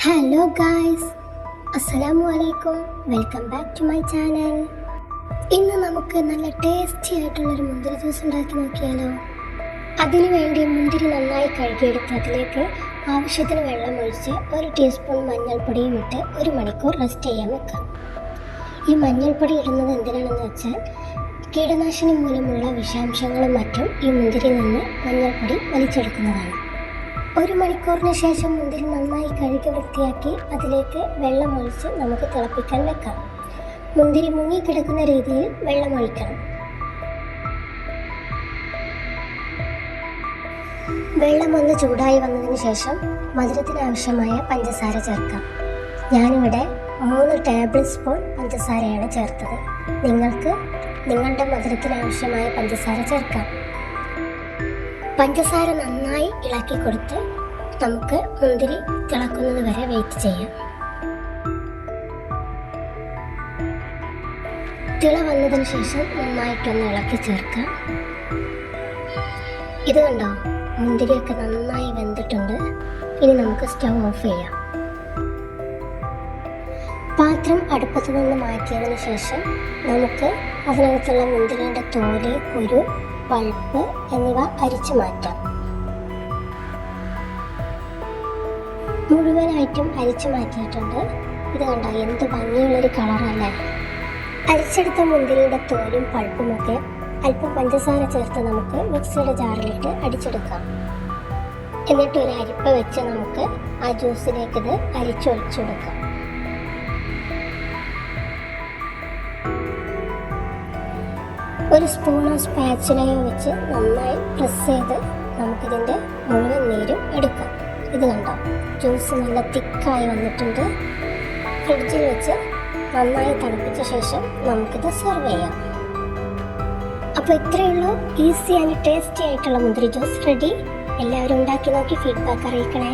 Hello guys, അസ്സലാമു അലൈക്കും. Welcome back to my channel. ഇന്ന് നമുക്ക് നല്ല ടേസ്റ്റി ആയിട്ടുള്ളൊരു മുന്തിരി ജ്യൂസ് ഉണ്ടാക്കി നോക്കിയാലോ. അതിനു വേണ്ടി മുന്തിരി നന്നായി കഴുകിയെടുത്ത് അതിലേക്ക് ആവശ്യത്തിന് വെള്ളം ഒഴിച്ച് 1 ടീസ്പൂൺ മഞ്ഞൾപ്പൊടിയും ഇട്ട് 1 മണിക്കൂർ റെസ്റ്റ് ചെയ്യാൻ വെക്കാം. ഈ മഞ്ഞൾപ്പൊടി ഇടുന്നത് എന്തിനാണെന്ന് വെച്ചാൽ കീടനാശിനി മൂലമുള്ള വിഷാംശങ്ങളും മറ്റും ഈ മുന്തിരിയിൽ നിന്ന് മഞ്ഞൾപ്പൊടി വലിച്ചെടുക്കുന്നതാണ്. 1 മണിക്കൂറിന് ശേഷം മുന്തിരി നന്നായി കഴുകി വൃത്തിയാക്കി അതിലേക്ക് വെള്ളം ഒഴിച്ച് നമുക്ക് തിളപ്പിക്കാൻ വെക്കാം. മുന്തിരി മുങ്ങിക്കിടക്കുന്ന രീതിയിൽ വെള്ളം ഒഴിക്കണം. വെള്ളം ഒന്ന് ചൂടായി വന്നതിന് ശേഷം മധുരത്തിനാവശ്യമായ പഞ്ചസാര ചേർക്കാം. ഞാനിവിടെ 3 ടേബിൾ സ്പൂൺ പഞ്ചസാരയാണ് ചേർത്തത്. നിങ്ങൾക്ക് നിങ്ങളുടെ മധുരത്തിനാവശ്യമായ പഞ്ചസാര ചേർക്കാം. പഞ്ചസാര നന്നായി ഇളക്കി കൊടുത്ത് നമുക്ക് മുന്തിരി തിളക്കുന്നത് വരെ വെയിറ്റ് ചെയ്യാം. തിള വന്നതിന് ശേഷം നന്നായിട്ടൊന്ന് ഇളക്കി ചേർക്കാം. ഇത് കണ്ടോ, മുന്തിരിയൊക്കെ നന്നായി വെന്തിട്ടുണ്ട്. ഇനി നമുക്ക് സ്റ്റൗ ഓഫ് ചെയ്യാം. പാത്രം അടുപ്പത്ത് നിന്ന് മാറ്റിയതിന് ശേഷം നമുക്ക് അതിനകത്തുള്ള മുന്തിരിയുടെ തോല്, കുരു, പൾപ്പ് എന്നിവ അരിച്ചു മാറ്റാം. മുഴുവനായിട്ടും അരിച്ചു മാറ്റിയിട്ടുണ്ട്. ഇത് കണ്ടോ, എന്ത് ഭംഗിയുള്ളൊരു കളറല്ലേ. അരിച്ചെടുത്ത മുന്തിരിയുടെ തോലും പൾപ്പുമൊക്കെ അല്പം പഞ്ചസാര ചേർത്ത് നമുക്ക് മിക്സിയുടെ ജാറിലിട്ട് അടിച്ചെടുക്കാം. എന്നിട്ട് ഒരു അരിപ്പ വെച്ച് നമുക്ക് ആ ജ്യൂസിലേക്ക് ഇത് അരിച്ചൊഴിച്ചു കൊടുക്കാം. ഒരു സ്പൂണോ സ്പാച്ചുലയോ വെച്ച് നന്നായി പ്രസ് ചെയ്ത് നമുക്കിതിൻ്റെ മുഴുവൻ നീരും എടുക്കാം. ഇത് കണ്ടോ, ജ്യൂസ് നല്ല തിക്കായി വന്നിട്ടുണ്ട്. ഫ്രിഡ്ജിൽ വെച്ച് നന്നായി തണുപ്പിച്ച ശേഷം നമുക്കിത് സെർവ് ചെയ്യാം. അപ്പോൾ ഇത്രയേ ഉള്ളൂ, ഈസി ആൻഡ് ടേസ്റ്റി ആയിട്ടുള്ള മുന്തിരി ജ്യൂസ് റെഡി. എല്ലാവരും ഉണ്ടാക്കി നോക്കി ഫീഡ്ബാക്ക് അറിയിക്കണേ.